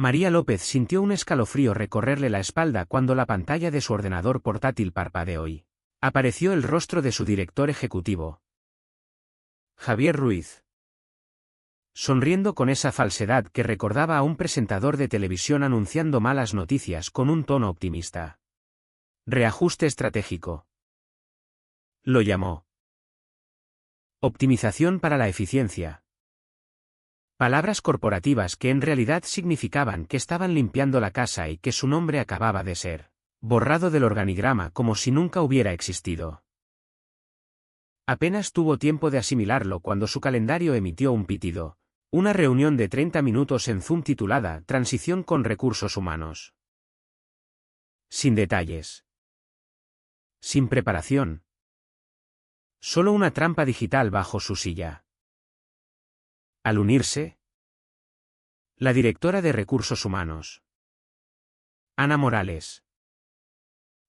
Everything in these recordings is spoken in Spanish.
María López sintió un escalofrío recorrerle la espalda cuando la pantalla de su ordenador portátil parpadeó y apareció el rostro de su director ejecutivo, Javier Ruiz. Sonriendo con esa falsedad que recordaba a un presentador de televisión anunciando malas noticias con un tono optimista. Reajuste estratégico. Lo llamó. Optimización para la eficiencia. Palabras corporativas que en realidad significaban que estaban limpiando la casa y que su nombre acababa de ser borrado del organigrama como si nunca hubiera existido. Apenas tuvo tiempo de asimilarlo cuando su calendario emitió un pitido. Una reunión de 30 minutos en Zoom titulada Transición con recursos humanos. Sin detalles. Sin preparación. Solo una trampa digital bajo su silla. Al unirse, la directora de recursos humanos, Ana Morales,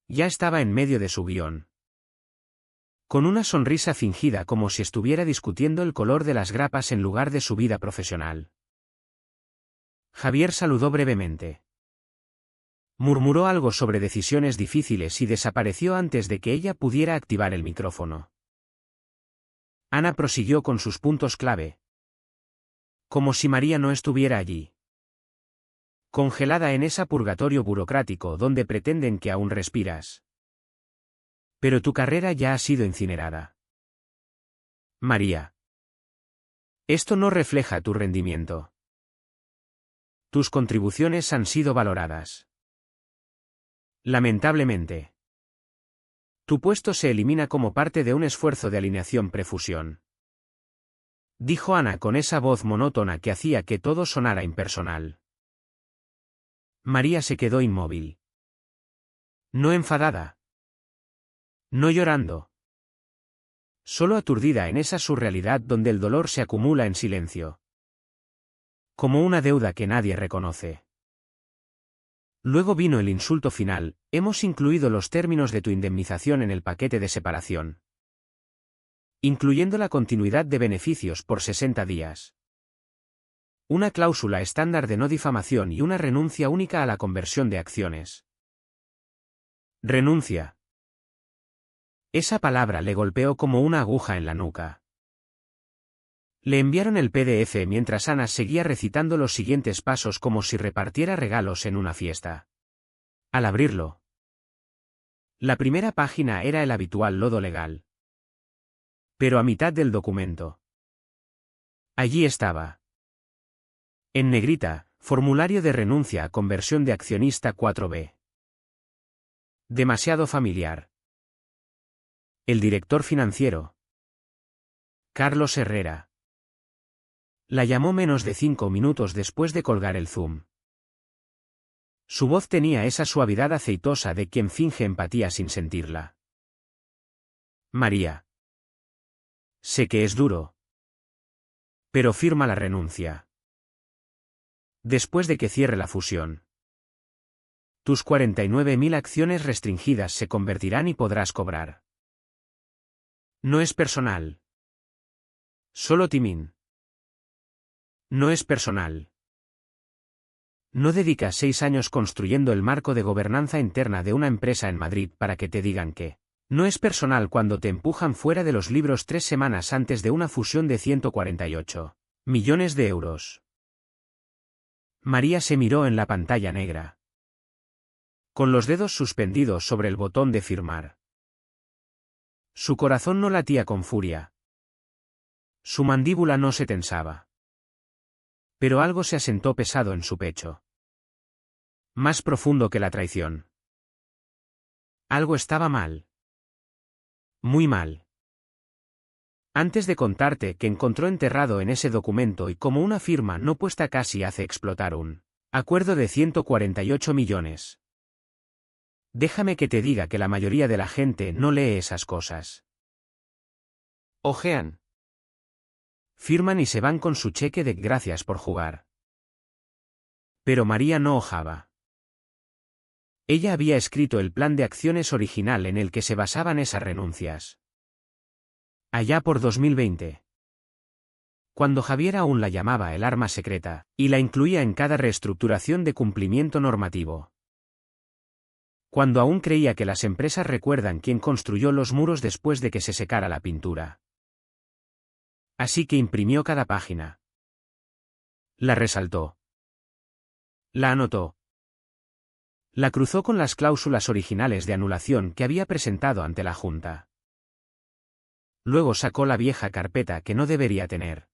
ya estaba en medio de su guión. Con una sonrisa fingida como si estuviera discutiendo el color de las grapas en lugar de su vida profesional. Javier saludó brevemente. Murmuró algo sobre decisiones difíciles y desapareció antes de que ella pudiera activar el micrófono. Ana prosiguió con sus puntos clave. Como si María no estuviera allí. Congelada en ese purgatorio burocrático donde pretenden que aún respiras. Pero tu carrera ya ha sido incinerada. María. Esto no refleja tu rendimiento. Tus contribuciones han sido valoradas. Lamentablemente. Tu puesto se elimina como parte de un esfuerzo de alineación prefusión. Dijo Ana con esa voz monótona que hacía que todo sonara impersonal. María se quedó inmóvil. No enfadada. No llorando. Solo aturdida en esa surrealidad donde el dolor se acumula en silencio. Como una deuda que nadie reconoce. Luego vino el insulto final: hemos incluido los términos de tu indemnización en el paquete de separación. Incluyendo la continuidad de beneficios por 60 días. Una cláusula estándar de no difamación y una renuncia única a la conversión de acciones. Renuncia. Esa palabra le golpeó como una aguja en la nuca. Le enviaron el PDF mientras Ana seguía recitando los siguientes pasos como si repartiera regalos en una fiesta. Al abrirlo, la primera página era el habitual lodo legal. Pero a mitad del documento. Allí estaba. En negrita, formulario de renuncia a conversión de accionista 4B. Demasiado familiar. El director financiero, Carlos Herrera, la llamó menos de 5 minutos después de colgar el Zoom. Su voz tenía esa suavidad aceitosa de quien finge empatía sin sentirla. María. Sé que es duro. Pero firma la renuncia. Después de que cierre la fusión. Tus 49.000 acciones restringidas se convertirán y podrás cobrar. No es personal. Solo timín. No es personal. No dedicas 6 años construyendo el marco de gobernanza interna de una empresa en Madrid para que te digan que no es personal cuando te empujan fuera de los libros 3 semanas antes de una fusión de 148 millones de euros. María se miró en la pantalla negra. Con los dedos suspendidos sobre el botón de firmar. Su corazón no latía con furia. Su mandíbula no se tensaba. Pero algo se asentó pesado en su pecho. Más profundo que la traición. Algo estaba mal. Muy mal. Antes de contarte que encontró enterrado en ese documento y como una firma no puesta casi hace explotar un acuerdo de 148 millones. Déjame que te diga que la mayoría de la gente no lee esas cosas. Ojean. Firman y se van con su cheque de gracias por jugar. Pero María no hojaba. Ella había escrito el plan de acciones original en el que se basaban esas renuncias. Allá por 2020. cuando Javier aún la llamaba el arma secreta, y la incluía en cada reestructuración de cumplimiento normativo. Cuando aún creía que las empresas recuerdan quién construyó los muros después de que se secara la pintura. Así que imprimió cada página. La resaltó. La anotó. La cruzó con las cláusulas originales de anulación que había presentado ante la Junta. Luego sacó la vieja carpeta que no debería tener.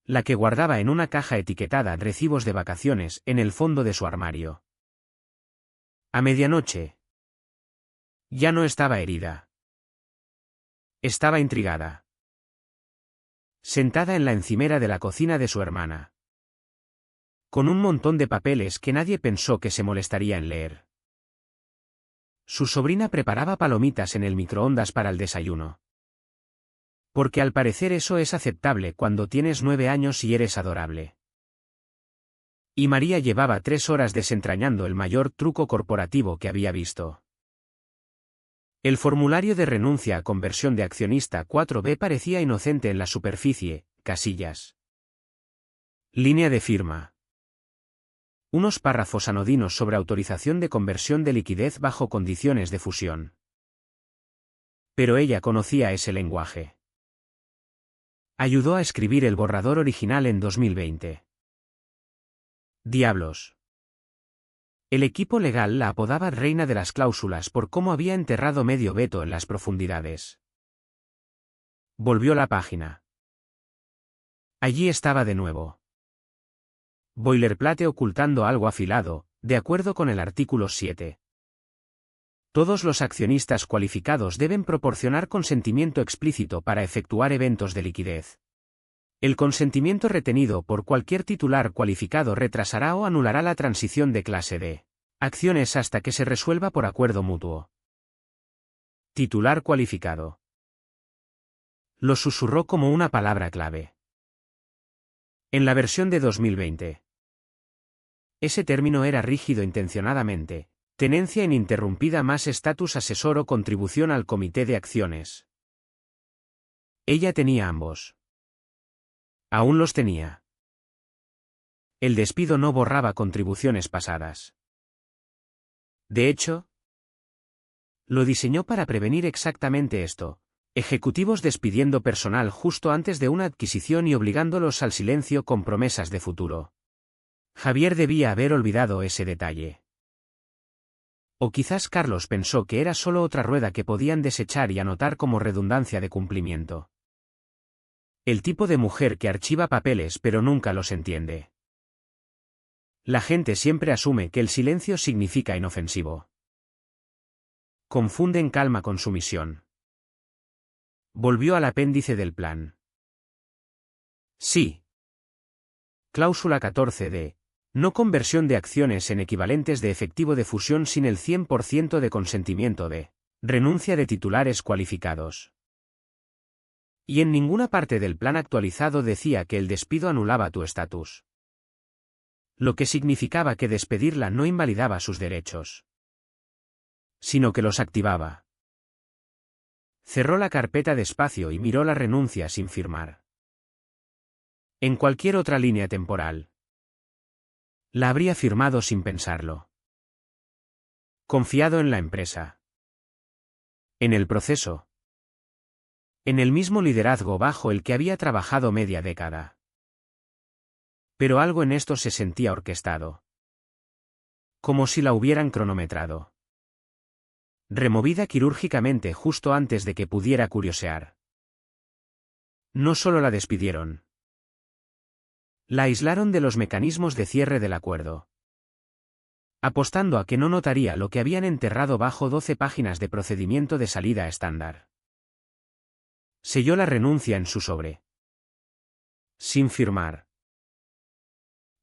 La que guardaba en una caja etiquetada recibos de vacaciones en el fondo de su armario. A medianoche. Ya no estaba herida. Estaba intrigada. Sentada en la encimera de la cocina de su hermana. Con un montón de papeles que nadie pensó que se molestaría en leer. Su sobrina preparaba palomitas en el microondas para el desayuno. Porque al parecer eso es aceptable cuando tienes 9 años y eres adorable. Y María llevaba 3 horas desentrañando el mayor truco corporativo que había visto. El formulario de renuncia a conversión de accionista 4B parecía inocente en la superficie, casillas. Línea de firma. Unos párrafos anodinos sobre autorización de conversión de liquidez bajo condiciones de fusión. Pero ella conocía ese lenguaje. Ayudó a escribir el borrador original en 2020. Diablos. El equipo legal la apodaba reina de las cláusulas por cómo había enterrado medio veto en las profundidades. Volvió la página. Allí estaba de nuevo. Boilerplate ocultando algo afilado, de acuerdo con el artículo 7. Todos los accionistas cualificados deben proporcionar consentimiento explícito para efectuar eventos de liquidez. El consentimiento retenido por cualquier titular cualificado retrasará o anulará la transición de clase de acciones hasta que se resuelva por acuerdo mutuo. Titular cualificado. Lo susurró como una palabra clave. En la versión de 2020. Ese término era rígido intencionadamente, tenencia ininterrumpida más estatus asesor o contribución al comité de acciones. Ella tenía ambos. Aún los tenía. El despido no borraba contribuciones pasadas. De hecho, lo diseñó para prevenir exactamente esto, ejecutivos despidiendo personal justo antes de una adquisición y obligándolos al silencio con promesas de futuro. Javier debía haber olvidado ese detalle. O quizás Carlos pensó que era solo otra rueda que podían desechar y anotar como redundancia de cumplimiento. El tipo de mujer que archiva papeles pero nunca los entiende. La gente siempre asume que el silencio significa inofensivo. Confunden calma con sumisión. Volvió al apéndice del plan. Sí. Cláusula 14d. No conversión de acciones en equivalentes de efectivo de fusión sin el 100% de consentimiento de renuncia de titulares cualificados. Y en ninguna parte del plan actualizado decía que el despido anulaba tu estatus. Lo que significaba que despedirla no invalidaba sus derechos, sino que los activaba. Cerró la carpeta despacio y miró la renuncia sin firmar. En cualquier otra línea temporal, la habría firmado sin pensarlo. Confiado en la empresa. En el proceso. En el mismo liderazgo bajo el que había trabajado media década. Pero algo en esto se sentía orquestado. Como si la hubieran cronometrado. Removida quirúrgicamente justo antes de que pudiera curiosear. No solo la despidieron. La aislaron de los mecanismos de cierre del acuerdo. Apostando a que no notaría lo que habían enterrado bajo 12 páginas de procedimiento de salida estándar. Selló la renuncia en su sobre. Sin firmar.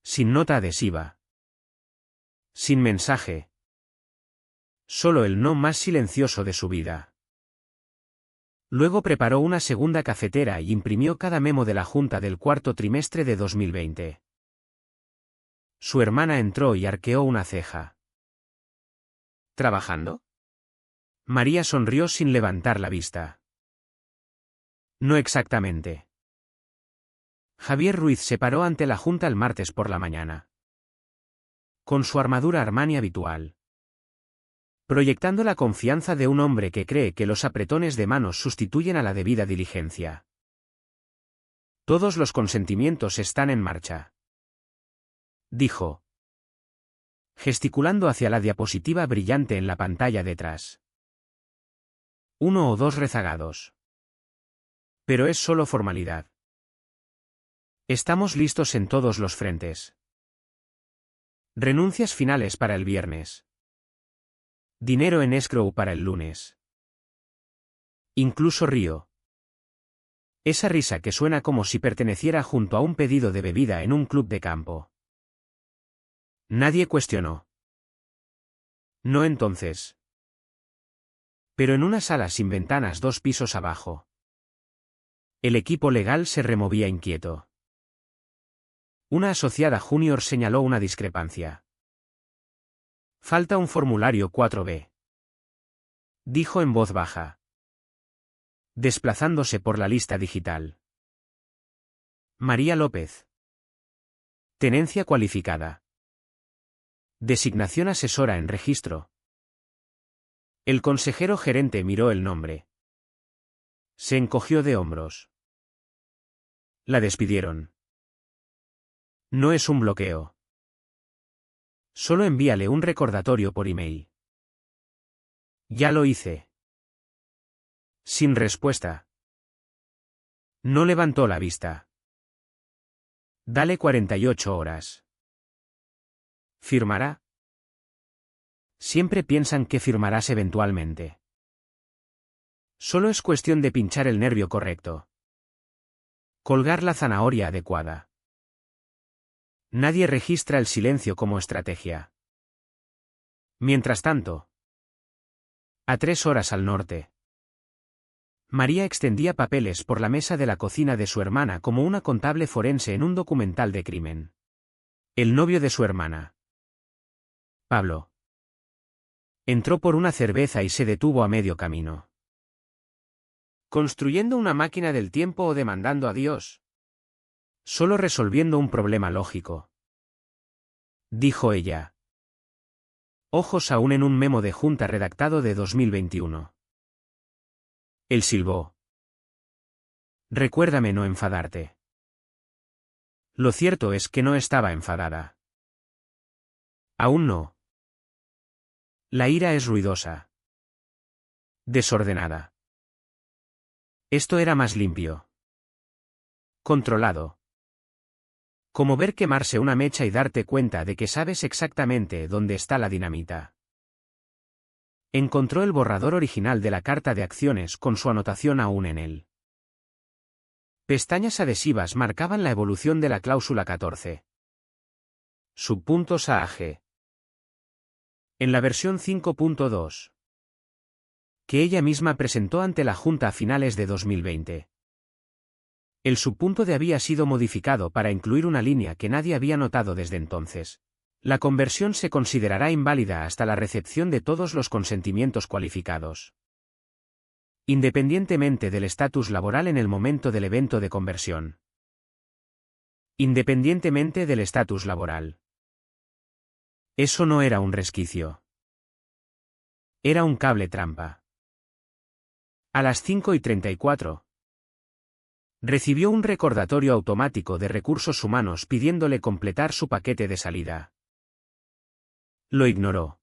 Sin nota adhesiva. Sin mensaje. Solo el no más silencioso de su vida. Luego preparó una segunda cafetera y imprimió cada memo de la Junta del cuarto trimestre de 2020. Su hermana entró y arqueó una ceja. ¿Trabajando? María sonrió sin levantar la vista. No exactamente. Javier Ruiz se paró ante la junta el martes por la mañana. Con su armadura Armani habitual. Proyectando la confianza de un hombre que cree que los apretones de manos sustituyen a la debida diligencia. Todos los consentimientos están en marcha. Dijo. Gesticulando hacia la diapositiva brillante en la pantalla detrás. 1 o 2 rezagados. Pero es solo formalidad. Estamos listos en todos los frentes. Renuncias finales para el viernes. Dinero en escrow para el lunes. Incluso río. Esa risa que suena como si perteneciera junto a un pedido de bebida en un club de campo. Nadie cuestionó. No entonces. Pero en una sala sin ventanas 2 pisos abajo. El equipo legal se removía inquieto. Una asociada junior señaló una discrepancia. Falta un formulario 4B. Dijo en voz baja. Desplazándose por la lista digital. María López. Tenencia cualificada. Designación asesora en registro. El consejero gerente miró el nombre. Se encogió de hombros. La despidieron. No es un bloqueo. Solo envíale un recordatorio por email. Ya lo hice. Sin respuesta. No levantó la vista. Dale 48 horas. ¿Firmará? Siempre piensan que firmarás eventualmente. Solo es cuestión de pinchar el nervio correcto. Colgar la zanahoria adecuada. Nadie registra el silencio como estrategia. Mientras tanto. A 3 horas al norte. María extendía papeles por la mesa de la cocina de su hermana como una contable forense en un documental de crimen. El novio de su hermana. Pablo. Entró por una cerveza y se detuvo a medio camino. ¿Construyendo una máquina del tiempo o demandando a Dios? Solo resolviendo un problema lógico. Dijo ella. Ojos aún en un memo de junta redactado de 2021. Él silbó. Recuérdame no enfadarte. Lo cierto es que no estaba enfadada. Aún no. La ira es ruidosa. Desordenada. Esto era más limpio. Controlado. Como ver quemarse una mecha y darte cuenta de que sabes exactamente dónde está la dinamita. Encontró el borrador original de la carta de acciones con su anotación aún en él. Pestañas adhesivas marcaban la evolución de la cláusula 14. Subpuntos A a G. En la versión 5.2. Que ella misma presentó ante la Junta a finales de 2020. El subpunto D había sido modificado para incluir una línea que nadie había notado desde entonces. La conversión se considerará inválida hasta la recepción de todos los consentimientos cualificados. Independientemente del estatus laboral en el momento del evento de conversión. Independientemente del estatus laboral. Eso no era un resquicio. Era un cable trampa. A las 5:34. Recibió un recordatorio automático de recursos humanos pidiéndole completar su paquete de salida. Lo ignoró.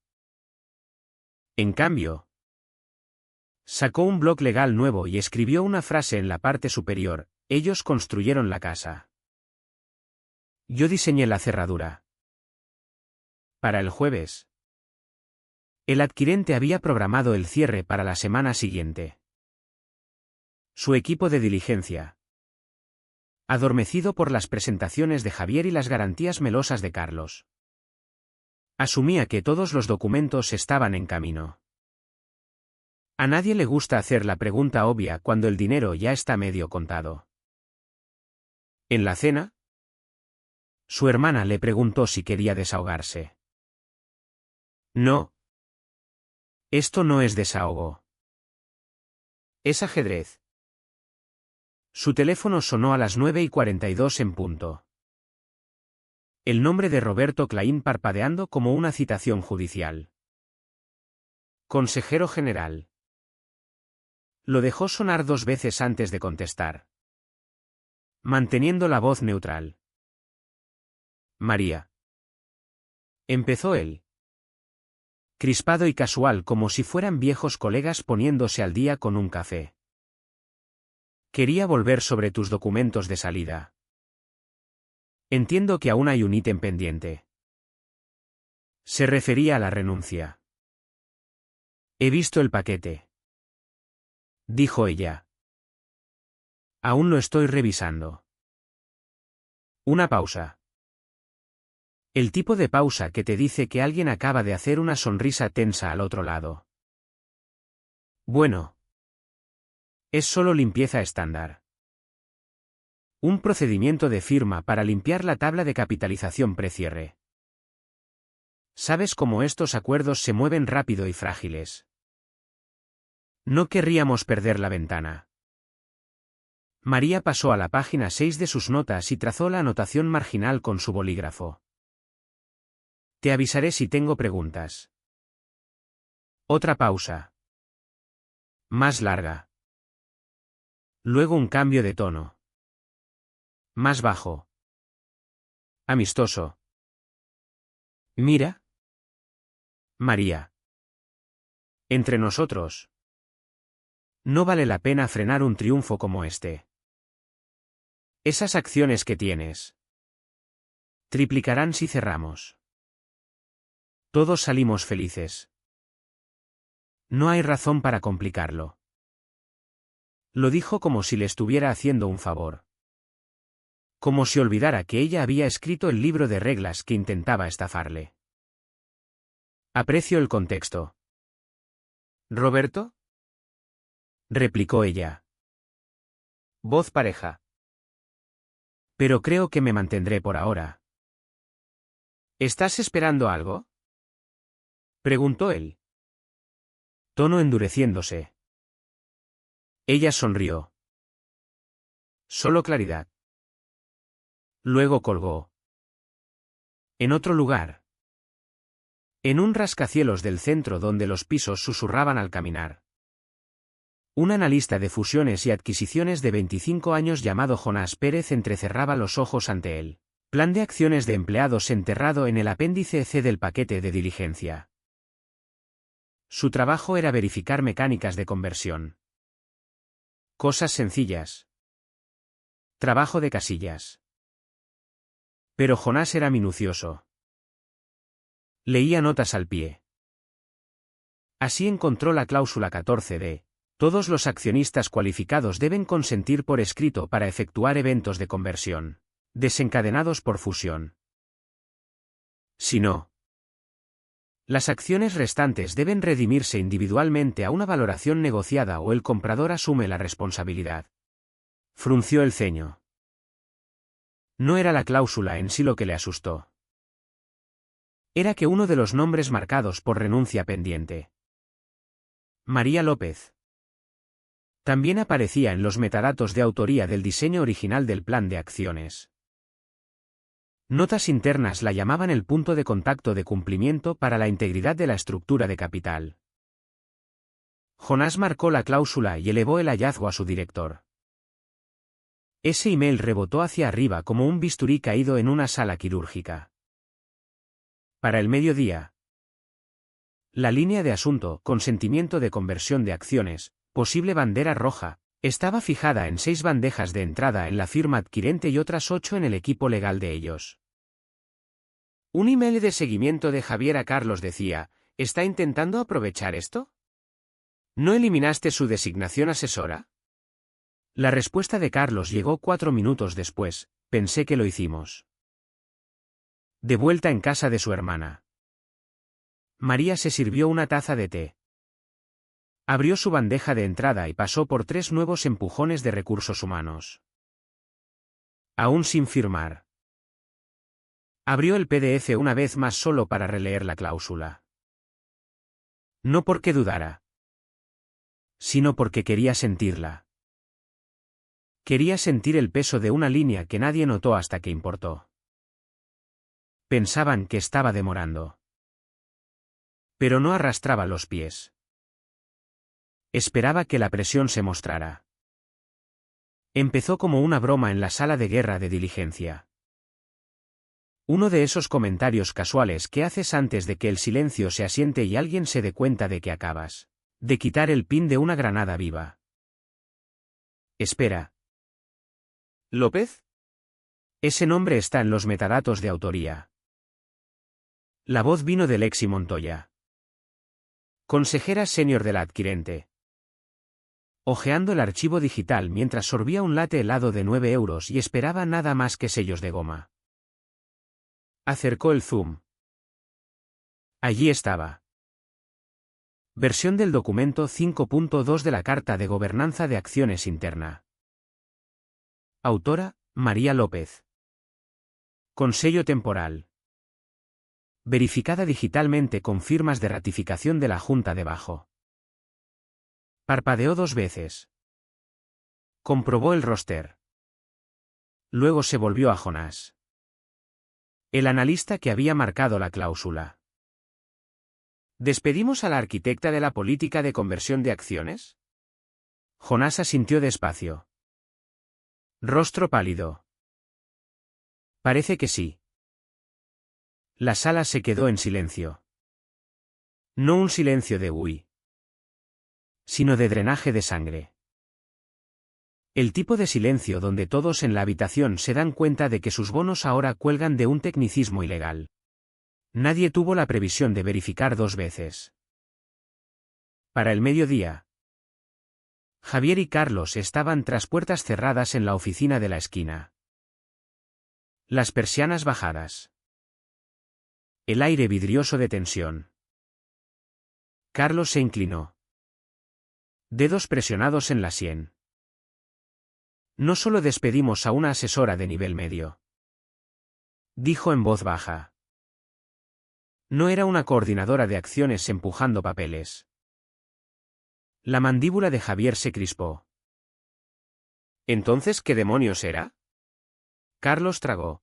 En cambio, sacó un blog legal nuevo y escribió una frase en la parte superior: ellos construyeron la casa. Yo diseñé la cerradura. Para el jueves. El adquirente había programado el cierre para la semana siguiente. Su equipo de diligencia. Adormecido por las presentaciones de Javier y las garantías melosas de Carlos. Asumía que todos los documentos estaban en camino. A nadie le gusta hacer la pregunta obvia cuando el dinero ya está medio contado. ¿En la cena? Su hermana le preguntó si quería desahogarse. No. Esto no es desahogo. Es ajedrez. Su teléfono sonó a las 9:42 en punto. El nombre de Roberto Claín parpadeando como una citación judicial. Consejero general. Lo dejó sonar 2 veces antes de contestar, manteniendo la voz neutral. María. Empezó él. Crispado y casual como si fueran viejos colegas poniéndose al día con un café. Quería volver sobre tus documentos de salida. Entiendo que aún hay un ítem pendiente. Se refería a la renuncia. He visto el paquete, dijo ella. Aún lo estoy revisando. Una pausa. El tipo de pausa que te dice que alguien acaba de hacer una sonrisa tensa al otro lado. Bueno. Es solo limpieza estándar. Un procedimiento de firma para limpiar la tabla de capitalización precierre. ¿Sabes cómo estos acuerdos se mueven rápido y frágiles? No querríamos perder la ventana. María pasó a la página 6 de sus notas y trazó la anotación marginal con su bolígrafo. Te avisaré si tengo preguntas. Otra pausa. Más larga. Luego un cambio de tono. Más bajo. Amistoso. Mira. María. Entre nosotros. No vale la pena frenar un triunfo como este. Esas acciones que tienes triplicarán si cerramos. Todos salimos felices. No hay razón para complicarlo. Lo dijo como si le estuviera haciendo un favor. Como si olvidara que ella había escrito el libro de reglas que intentaba estafarle. Aprecio el contexto. ¿Roberto? Replicó ella. Voz pareja. Pero creo que me mantendré por ahora. ¿Estás esperando algo? Preguntó él. Tono endureciéndose. Ella sonrió. Solo claridad. Luego colgó. En otro lugar. En un rascacielos del centro donde los pisos susurraban al caminar. Un analista de fusiones y adquisiciones de 25 años llamado Jonás Pérez entrecerraba los ojos ante él. Plan de acciones de empleados enterrado en el apéndice C del paquete de diligencia. Su trabajo era verificar mecánicas de conversión. Cosas sencillas. Trabajo de casillas. Pero Jonás era minucioso. Leía notas al pie. Así encontró la cláusula 14 de: todos los accionistas cualificados deben consentir por escrito para efectuar eventos de conversión, desencadenados por fusión. Si no, las acciones restantes deben redimirse individualmente a una valoración negociada o el comprador asume la responsabilidad. Frunció el ceño. No era la cláusula en sí lo que le asustó. Era que uno de los nombres marcados por renuncia pendiente. María López. También aparecía en los metadatos de autoría del diseño original del plan de acciones. Notas internas la llamaban el punto de contacto de cumplimiento para la integridad de la estructura de capital. Jonás marcó la cláusula y elevó el hallazgo a su director. Ese email rebotó hacia arriba como un bisturí caído en una sala quirúrgica. Para el mediodía. La línea de asunto, consentimiento de conversión de acciones, posible bandera roja, estaba fijada en 6 bandejas de entrada en la firma adquirente y otras 8 en el equipo legal de ellos. Un email de seguimiento de Javier a Carlos decía: ¿está intentando aprovechar esto? ¿No eliminaste su designación asesora? La respuesta de Carlos llegó 4 minutos después: pensé que lo hicimos. De vuelta en casa de su hermana. María se sirvió una taza de té. Abrió su bandeja de entrada y pasó por 3 nuevos empujones de recursos humanos. Aún sin firmar. Abrió el PDF una vez más solo para releer la cláusula. No porque dudara, sino porque quería sentirla. Quería sentir el peso de una línea que nadie notó hasta que importó. Pensaban que estaba demorando. Pero no arrastraba los pies. Esperaba que la presión se mostrara. Empezó como una broma en la sala de guerra de diligencia. Uno de esos comentarios casuales que haces antes de que el silencio se asiente y alguien se dé cuenta de que acabas de quitar el pin de una granada viva. Espera. ¿López? Ese nombre está en los metadatos de autoría. La voz vino de Lexi Montoya, consejera senior de la adquirente. Hojeando el archivo digital mientras sorbía un latte helado de 9 euros y esperaba nada más que sellos de goma. Acercó el zoom. Allí estaba. Versión del documento 5.2 de la Carta de Gobernanza de Acciones Interna. Autora, María López. Con sello temporal. Verificada digitalmente con firmas de ratificación de la Junta debajo. Parpadeó 2 veces. Comprobó el roster. Luego se volvió a Jonás, el analista que había marcado la cláusula. ¿Despedimos a la arquitecta de la política de conversión de acciones? Jonás asintió despacio. Rostro pálido. Parece que sí. La sala se quedó en silencio. No un silencio de uy, sino de drenaje de sangre. El tipo de silencio donde todos en la habitación se dan cuenta de que sus bonos ahora cuelgan de un tecnicismo ilegal. Nadie tuvo la previsión de verificar 2 veces. Para el mediodía, Javier y Carlos estaban tras puertas cerradas en la oficina de la esquina. Las persianas bajadas. El aire vidrioso de tensión. Carlos se inclinó. Dedos presionados en la sien. No solo despedimos a una asesora de nivel medio, dijo en voz baja. No era una coordinadora de acciones empujando papeles. La mandíbula de Javier se crispó. ¿Entonces qué demonios era? Carlos tragó.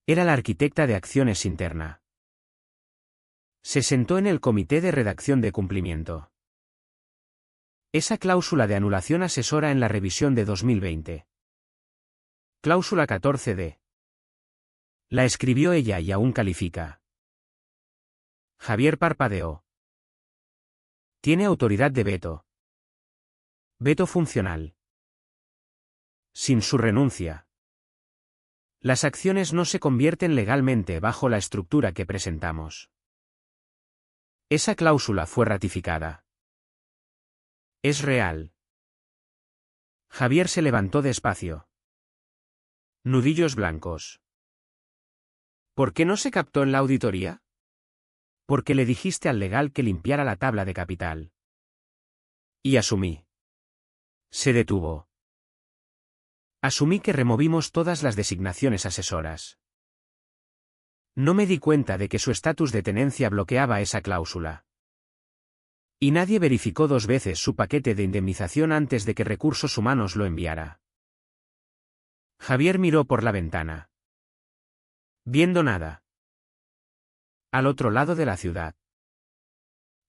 Era la arquitecta de acciones interna. Se sentó en el comité de redacción de cumplimiento. Esa cláusula de anulación asesora en la revisión de 2020. Cláusula 14D. La escribió ella y aún califica. Javier parpadeó. Tiene autoridad de veto. Veto funcional. Sin su renuncia, las acciones no se convierten legalmente bajo la estructura que presentamos. Esa cláusula fue ratificada. Es real. Javier se levantó despacio. Nudillos blancos. ¿Por qué no se captó en la auditoría? Porque le dijiste al legal que limpiara la tabla de capital. Y asumí. Se detuvo. Asumí que removimos todas las designaciones asesoras. No me di cuenta de que su estatus de tenencia bloqueaba esa cláusula. Y nadie verificó 2 veces su paquete de indemnización antes de que Recursos Humanos lo enviara. Javier miró por la ventana. Viendo nada. Al otro lado de la ciudad.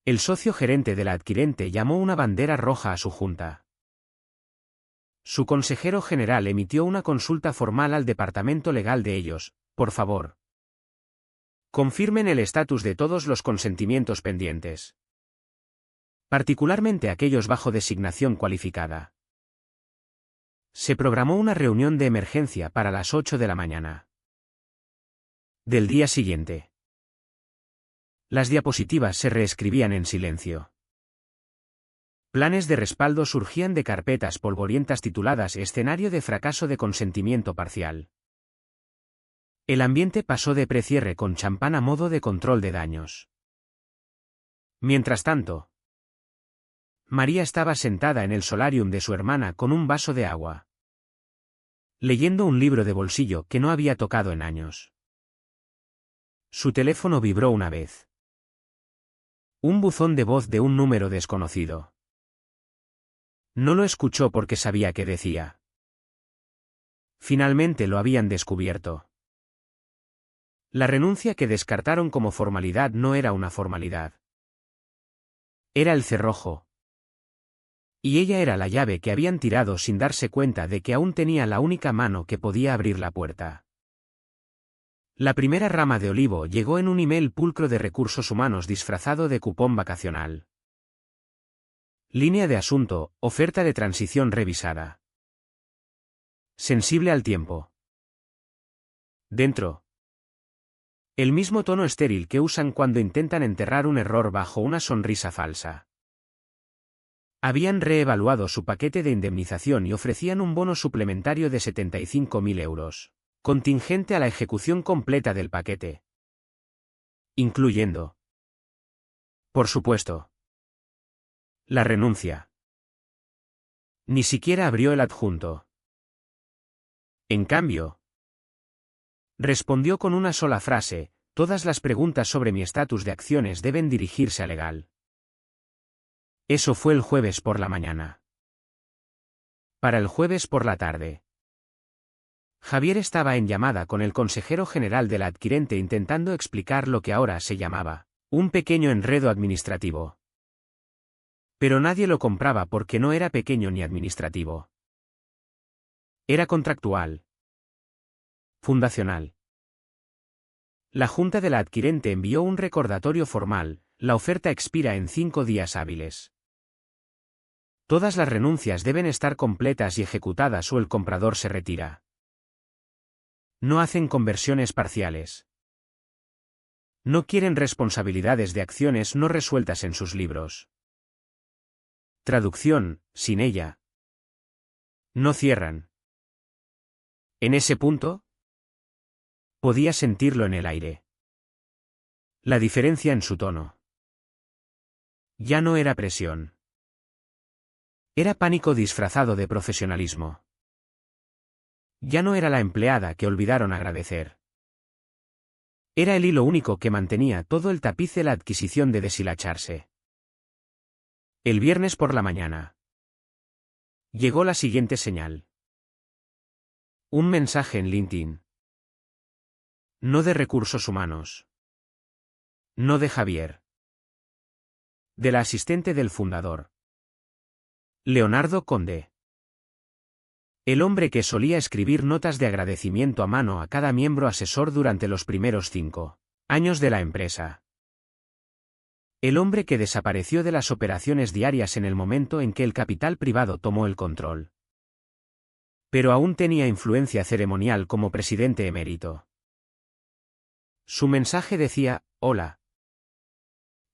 El socio gerente de la adquirente llamó una bandera roja a su junta. Su consejero general emitió una consulta formal al departamento legal de ellos. Por favor, confirmen el estatus de todos los consentimientos pendientes, particularmente aquellos bajo designación cualificada. Se programó una reunión de emergencia para las 8 de la mañana del día siguiente. Las diapositivas se reescribían en silencio. Planes de respaldo surgían de carpetas polvorientas tituladas Escenario de fracaso de consentimiento parcial. El ambiente pasó de precierre con champán a modo de control de daños. Mientras tanto, María estaba sentada en el solarium de su hermana con un vaso de agua, leyendo un libro de bolsillo que no había tocado en años. Su teléfono vibró una vez. Un buzón de voz de un número desconocido. No lo escuchó porque sabía qué decía. Finalmente lo habían descubierto. La renuncia que descartaron como formalidad no era una formalidad. Era el cerrojo. Y ella era la llave que habían tirado sin darse cuenta de que aún tenía la única mano que podía abrir la puerta. La primera rama de olivo llegó en un email pulcro de recursos humanos disfrazado de cupón vacacional. Línea de asunto, oferta de transición revisada. Sensible al tiempo. Dentro. El mismo tono estéril que usan cuando intentan enterrar un error bajo una sonrisa falsa. Habían reevaluado su paquete de indemnización y ofrecían un bono suplementario de 75.000 euros, contingente a la ejecución completa del paquete. Incluyendo, por supuesto, la renuncia. Ni siquiera abrió el adjunto. En cambio, respondió con una sola frase: todas las preguntas sobre mi estatus de acciones deben dirigirse a legal. Eso fue el jueves por la mañana. Para el jueves por la tarde, Javier estaba en llamada con el consejero general del adquirente intentando explicar lo que ahora se llamaba un pequeño enredo administrativo. Pero nadie lo compraba porque no era pequeño ni administrativo. Era contractual. Fundacional. La junta de la adquirente envió un recordatorio formal: la oferta expira en 5 días hábiles. Todas las renuncias deben estar completas y ejecutadas o el comprador se retira. No hacen conversiones parciales. No quieren responsabilidades de acciones no resueltas en sus libros. Traducción: sin ella no cierran. En ese punto, podía sentirlo en el aire. La diferencia en su tono. Ya no era presión. Era pánico disfrazado de profesionalismo. Ya no era la empleada que olvidaron agradecer. Era el hilo único que mantenía todo el tapiz de la adquisición de deshilacharse. El viernes por la mañana. Llegó la siguiente señal. Un mensaje en LinkedIn. No de recursos humanos. No de Javier. De la asistente del fundador. Leonardo Conde. El hombre que solía escribir notas de agradecimiento a mano a cada miembro asesor durante los primeros 5 años de la empresa. El hombre que desapareció de las operaciones diarias en el momento en que el capital privado tomó el control. Pero aún tenía influencia ceremonial como presidente emérito. Su mensaje decía: hola,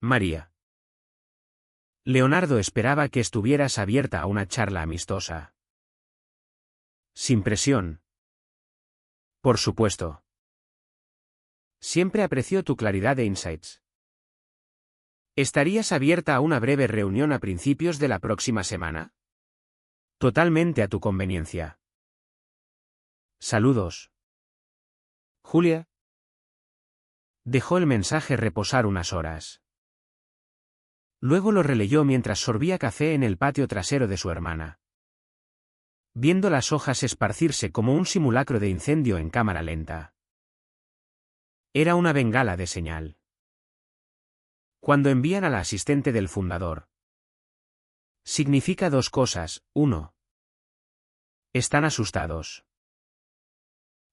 María. Leonardo esperaba que estuvieras abierta a una charla amistosa. Sin presión. Por supuesto. Siempre apreció tu claridad de insights. ¿Estarías abierta a una breve reunión a principios de la próxima semana? Totalmente a tu conveniencia. Saludos. Julia. Dejó el mensaje reposar unas horas. Luego lo releyó mientras sorbía café en el patio trasero de su hermana, viendo las hojas esparcirse como un simulacro de incendio en cámara lenta. Era una bengala de señal. Cuando envían a la asistente del fundador, significa 2 cosas: 1. Están asustados.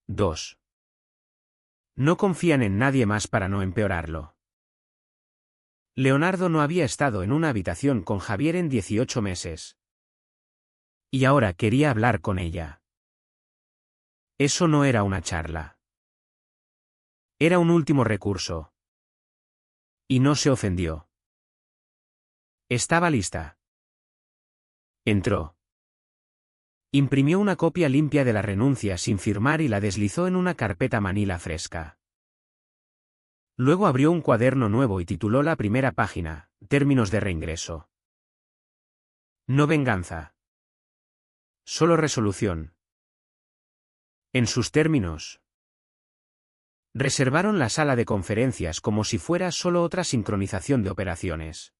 2. No confían en nadie más para no empeorarlo. Leonardo no había estado en una habitación con Javier en 18 meses. Y ahora quería hablar con ella. Eso no era una charla. Era un último recurso. Y no se ofendió. Estaba lista. Entró. Imprimió una copia limpia de la renuncia sin firmar y la deslizó en una carpeta manila fresca. Luego abrió un cuaderno nuevo y tituló la primera página: Términos de reingreso. No venganza. Solo resolución. En sus términos, reservaron la sala de conferencias como si fuera solo otra sincronización de operaciones.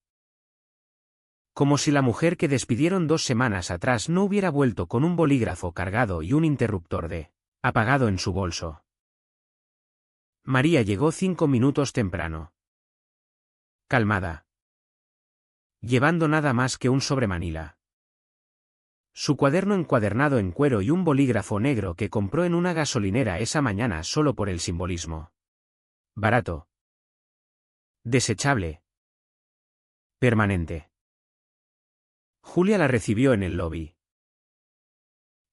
Como si la mujer que despidieron 2 semanas atrás no hubiera vuelto con un bolígrafo cargado y un interruptor de apagado en su bolso. María llegó 5 minutos temprano. Calmada. Llevando nada más que un sobremanila. Su cuaderno encuadernado en cuero y un bolígrafo negro que compró en una gasolinera esa mañana solo por el simbolismo. Barato. Desechable. Permanente. Julia la recibió en el lobby.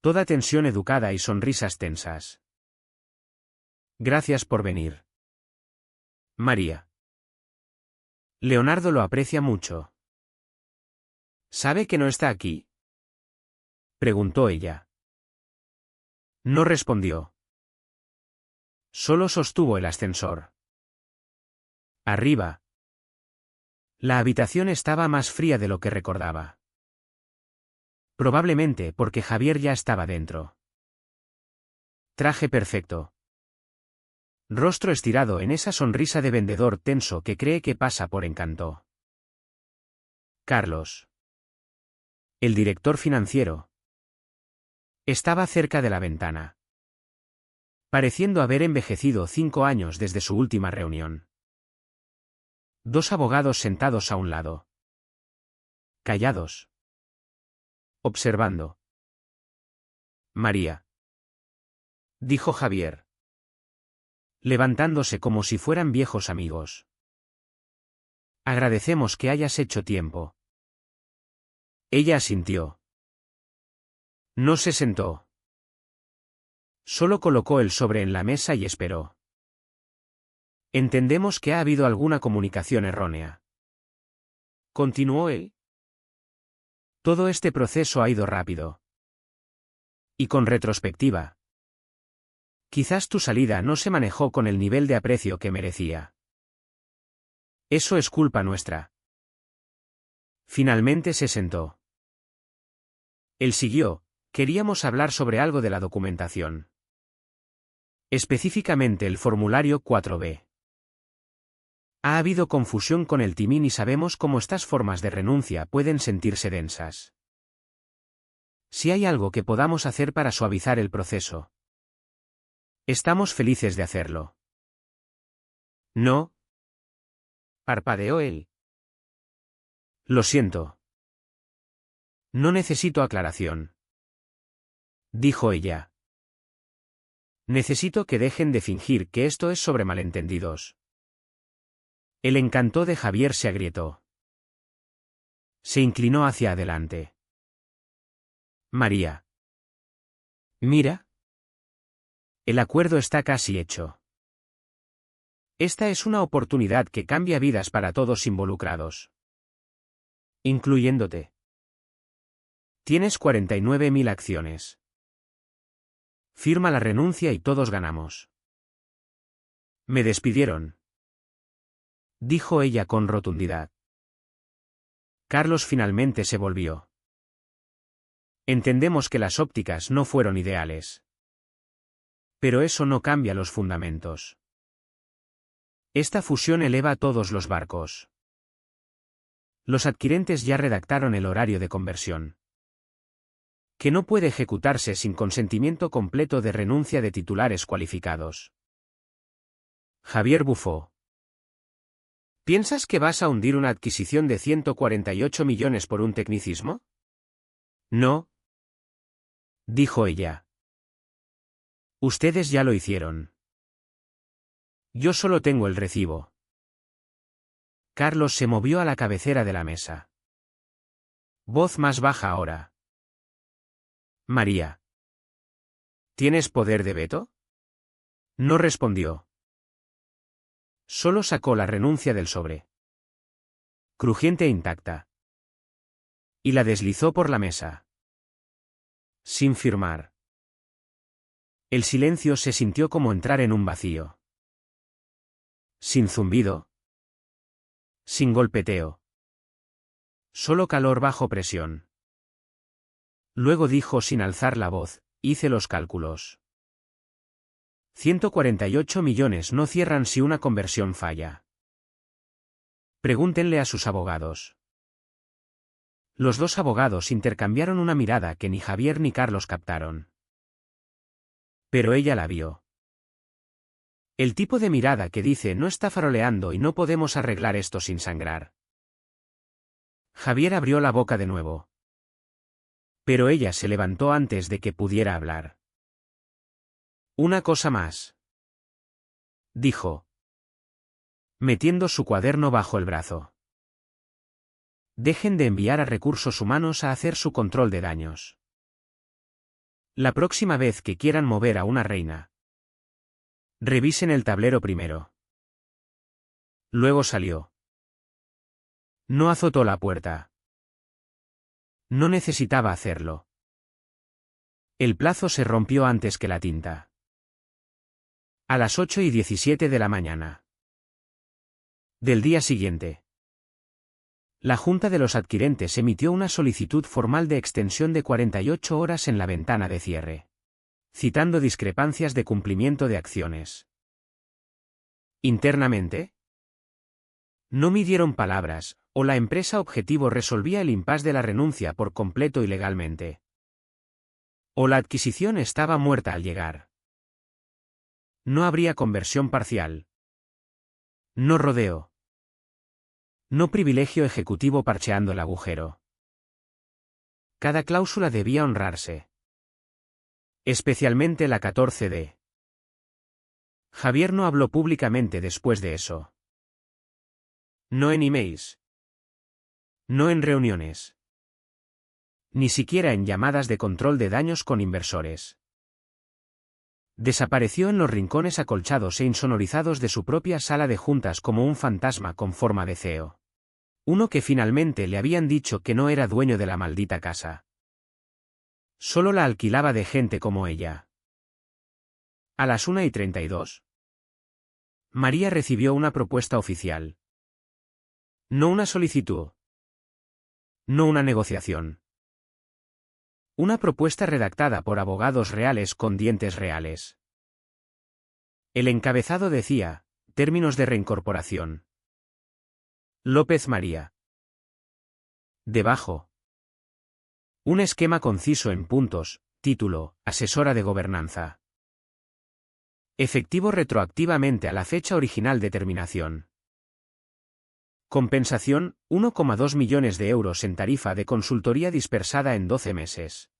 Toda tensión educada y sonrisas tensas. Gracias por venir. María. Leonardo lo aprecia mucho. ¿Sabe que no está aquí? Preguntó ella. No respondió. Solo sostuvo el ascensor. Arriba. La habitación estaba más fría de lo que recordaba. Probablemente porque Javier ya estaba dentro. Traje perfecto. Rostro estirado en esa sonrisa de vendedor tenso que cree que pasa por encanto. Carlos. El director financiero. Estaba cerca de la ventana. Pareciendo haber envejecido 5 años desde su última reunión. 2 abogados sentados a un lado. Callados. Observando. María. Dijo Javier. Levantándose como si fueran viejos amigos. Agradecemos que hayas hecho tiempo. Ella asintió. No se sentó. Solo colocó el sobre en la mesa y esperó. Entendemos que ha habido alguna comunicación errónea. Continuó él. Todo este proceso ha ido rápido. Y con retrospectiva. Quizás tu salida no se manejó con el nivel de aprecio que merecía. Eso es culpa nuestra. Finalmente se sentó. Él siguió, queríamos hablar sobre algo de la documentación. Específicamente el formulario 4B. Ha habido confusión con el timín y sabemos cómo estas formas de renuncia pueden sentirse densas. Si hay algo que podamos hacer para suavizar el proceso. Estamos felices de hacerlo. No. Parpadeó él. Lo siento. No necesito aclaración. Dijo ella. Necesito que dejen de fingir que esto es sobre malentendidos. El encanto de Javier se agrietó. Se inclinó hacia adelante. María. Mira. El acuerdo está casi hecho. Esta es una oportunidad que cambia vidas para todos involucrados. Incluyéndote. Tienes 49.000 acciones. Firma la renuncia y todos ganamos. Me despidieron. Dijo ella con rotundidad. Carlos finalmente se volvió. Entendemos que las ópticas no fueron ideales. Pero eso no cambia los fundamentos. Esta fusión eleva todos los barcos. Los adquirentes ya redactaron el horario de conversión. Que no puede ejecutarse sin consentimiento completo de renuncia de titulares cualificados. Javier bufó. ¿Piensas que vas a hundir una adquisición de 148 millones por un tecnicismo? No. Dijo ella. Ustedes ya lo hicieron. Yo solo tengo el recibo. Carlos se movió a la cabecera de la mesa. Voz más baja ahora. María. ¿Tienes poder de veto? No respondió. Solo sacó la renuncia del sobre. Crujiente e intacta. Y la deslizó por la mesa. Sin firmar. El silencio se sintió como entrar en un vacío. Sin zumbido. Sin golpeteo. Solo calor bajo presión. Luego dijo sin alzar la voz, hice los cálculos. 148 millones no cierran si una conversión falla. Pregúntenle a sus abogados. Los dos abogados intercambiaron una mirada que ni Javier ni Carlos captaron. Pero ella la vio. El tipo de mirada que dice no está faroleando y no podemos arreglar esto sin sangrar. Javier abrió la boca de nuevo. Pero ella se levantó antes de que pudiera hablar. Una cosa más, dijo, metiendo su cuaderno bajo el brazo. Dejen de enviar a recursos humanos a hacer su control de daños. La próxima vez que quieran mover a una reina, revisen el tablero primero. Luego salió. No azotó la puerta. No necesitaba hacerlo. El plazo se rompió antes que la tinta. A las 8:17 de la mañana del día siguiente, la Junta de los Adquirentes emitió una solicitud formal de extensión de 48 horas en la ventana de cierre, citando discrepancias de cumplimiento de acciones. Internamente, no midieron palabras, o la empresa objetivo resolvía el impasse de la renuncia por completo y legalmente, o la adquisición estaba muerta al llegar. No habría conversión parcial. No rodeo. No privilegio ejecutivo parcheando el agujero. Cada cláusula debía honrarse. Especialmente la 14D. Javier no habló públicamente después de eso. No en emails. No en reuniones. Ni siquiera en llamadas de control de daños con inversores. Desapareció en los rincones acolchados e insonorizados de su propia sala de juntas como un fantasma con forma de CEO. Uno que finalmente le habían dicho que no era dueño de la maldita casa. Solo la alquilaba de gente como ella. A las 1:32. María recibió una propuesta oficial. No una solicitud. No una negociación. Una propuesta redactada por abogados reales con dientes reales. El encabezado decía, términos de reincorporación. López María. Debajo. Un esquema conciso en puntos, título, asesora de gobernanza. Efectivo retroactivamente a la fecha original de terminación. Compensación, 1,2 millones de euros en tarifa de consultoría dispersada en 12 meses.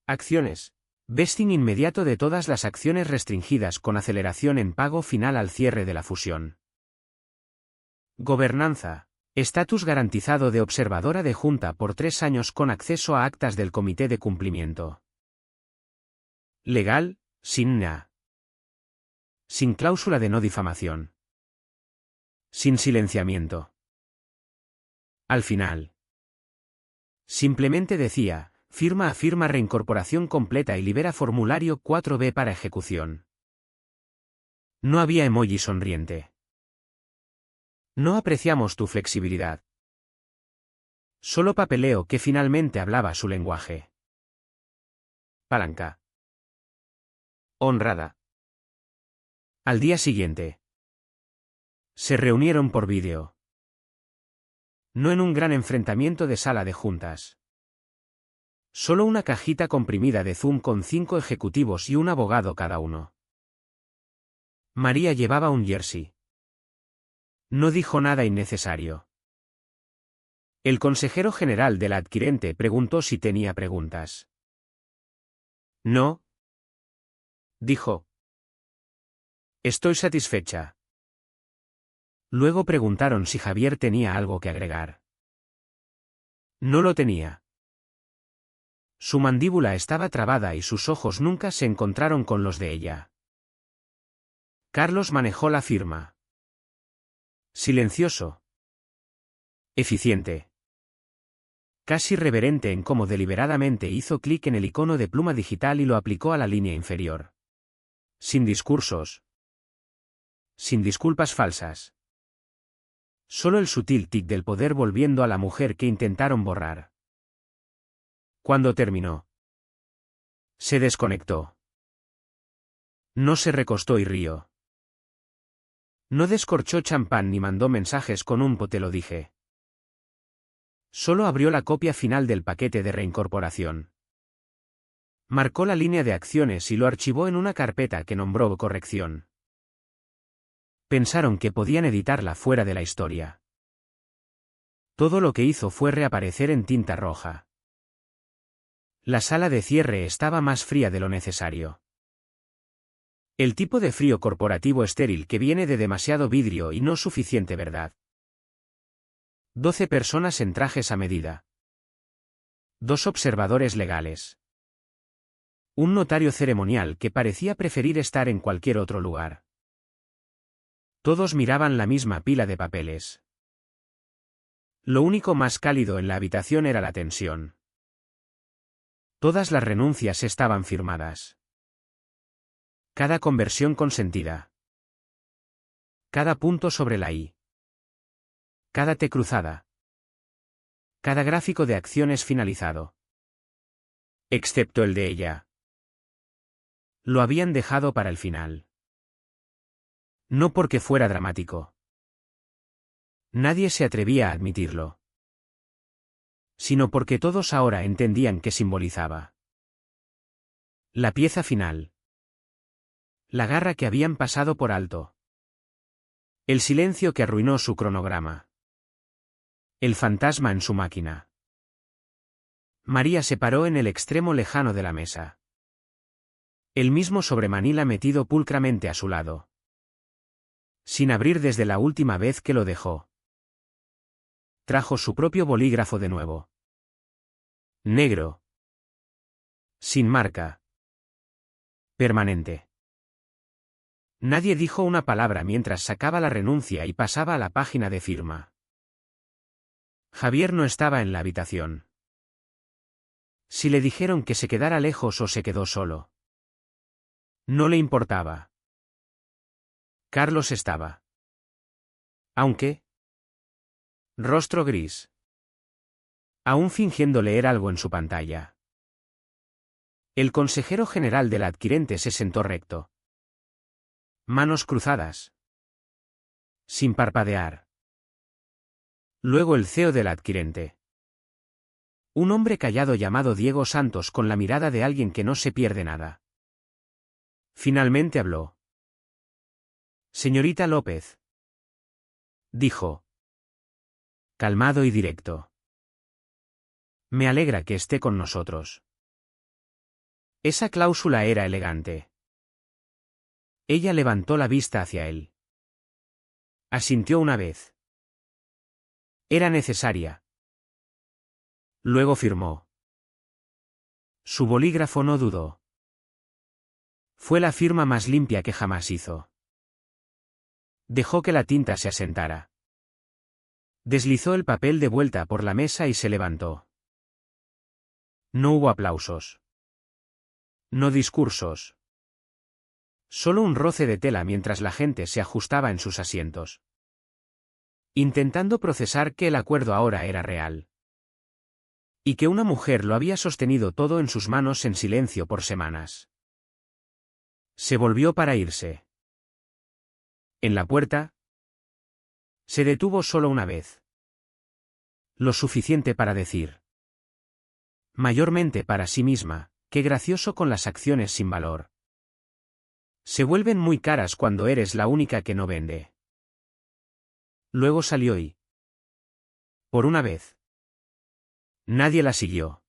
Acciones. Vesting inmediato de todas las acciones restringidas con aceleración en pago final al cierre de la fusión. Gobernanza. Estatus garantizado de observadora de junta por 3 años con acceso a actas del comité de cumplimiento. Legal, sin NA. Sin cláusula de no difamación. Sin silenciamiento. Al final. Simplemente decía, firma a firma reincorporación completa y libera formulario 4B para ejecución. No había emoji sonriente. No apreciamos tu flexibilidad. Solo papeleo que finalmente hablaba su lenguaje. Palanca. Honrada. Al día siguiente. Se reunieron por vídeo. No en un gran enfrentamiento de sala de juntas. Solo una cajita comprimida de Zoom con 5 ejecutivos y un abogado cada uno. María llevaba un jersey. No dijo nada innecesario. El consejero general de la adquirente preguntó si tenía preguntas. No. Dijo. Estoy satisfecha. Luego preguntaron si Javier tenía algo que agregar. No lo tenía. Su mandíbula estaba trabada y sus ojos nunca se encontraron con los de ella. Carlos manejó la firma. Silencioso. Eficiente. Casi reverente en cómo deliberadamente hizo clic en el icono de pluma digital y lo aplicó a la línea inferior. Sin discursos. Sin disculpas falsas. Solo el sutil tic del poder volviendo a la mujer que intentaron borrar. Cuando terminó, se desconectó. No se recostó y rió. No descorchó champán ni mandó mensajes con un te lo dije. Solo abrió la copia final del paquete de reincorporación. Marcó la línea de acciones y lo archivó en una carpeta que nombró corrección. Pensaron que podían editarla fuera de la historia. Todo lo que hizo fue reaparecer en tinta roja. La sala de cierre estaba más fría de lo necesario. El tipo de frío corporativo estéril que viene de demasiado vidrio y no suficiente verdad. 12 personas en trajes a medida. 2 observadores legales. Un notario ceremonial que parecía preferir estar en cualquier otro lugar. Todos miraban la misma pila de papeles. Lo único más cálido en la habitación era la tensión. Todas las renuncias estaban firmadas. Cada conversión consentida. Cada punto sobre la I. Cada T cruzada. Cada gráfico de acciones finalizado. Excepto el de ella. Lo habían dejado para el final. No porque fuera dramático. Nadie se atrevía a admitirlo. Sino porque todos ahora entendían qué simbolizaba. La pieza final. La garra que habían pasado por alto. El silencio que arruinó su cronograma. El fantasma en su máquina. María se paró en el extremo lejano de la mesa. El mismo sobre Manila metido pulcramente a su lado. Sin abrir desde la última vez que lo dejó. Trajo su propio bolígrafo de nuevo. Negro. Sin marca. Permanente. Nadie dijo una palabra mientras sacaba la renuncia y pasaba a la página de firma. Javier no estaba en la habitación. Si le dijeron que se quedara lejos o se quedó solo. No le importaba. Carlos estaba. Aunque. Rostro gris. Aún fingiendo leer algo en su pantalla. El consejero general del adquirente se sentó recto. Manos cruzadas. Sin parpadear. Luego el CEO del adquirente. Un hombre callado llamado Diego Santos con la mirada de alguien que no se pierde nada. Finalmente habló. Señorita López. Dijo. Calmado y directo. Me alegra que esté con nosotros. Esa cláusula era elegante. Ella levantó la vista hacia él. Asintió una vez. Era necesaria. Luego firmó. Su bolígrafo no dudó. Fue la firma más limpia que jamás hizo. Dejó que la tinta se asentara. Deslizó el papel de vuelta por la mesa y se levantó. No hubo aplausos. No discursos. Solo un roce de tela mientras la gente se ajustaba en sus asientos. Intentando procesar que el acuerdo ahora era real. Y que una mujer lo había sostenido todo en sus manos en silencio por semanas. Se volvió para irse. En la puerta. Se detuvo solo una vez. Lo suficiente para decir. Mayormente para sí misma, qué gracioso con las acciones sin valor. Se vuelven muy caras cuando eres la única que no vende. Luego salió y. Por una vez. Nadie la siguió.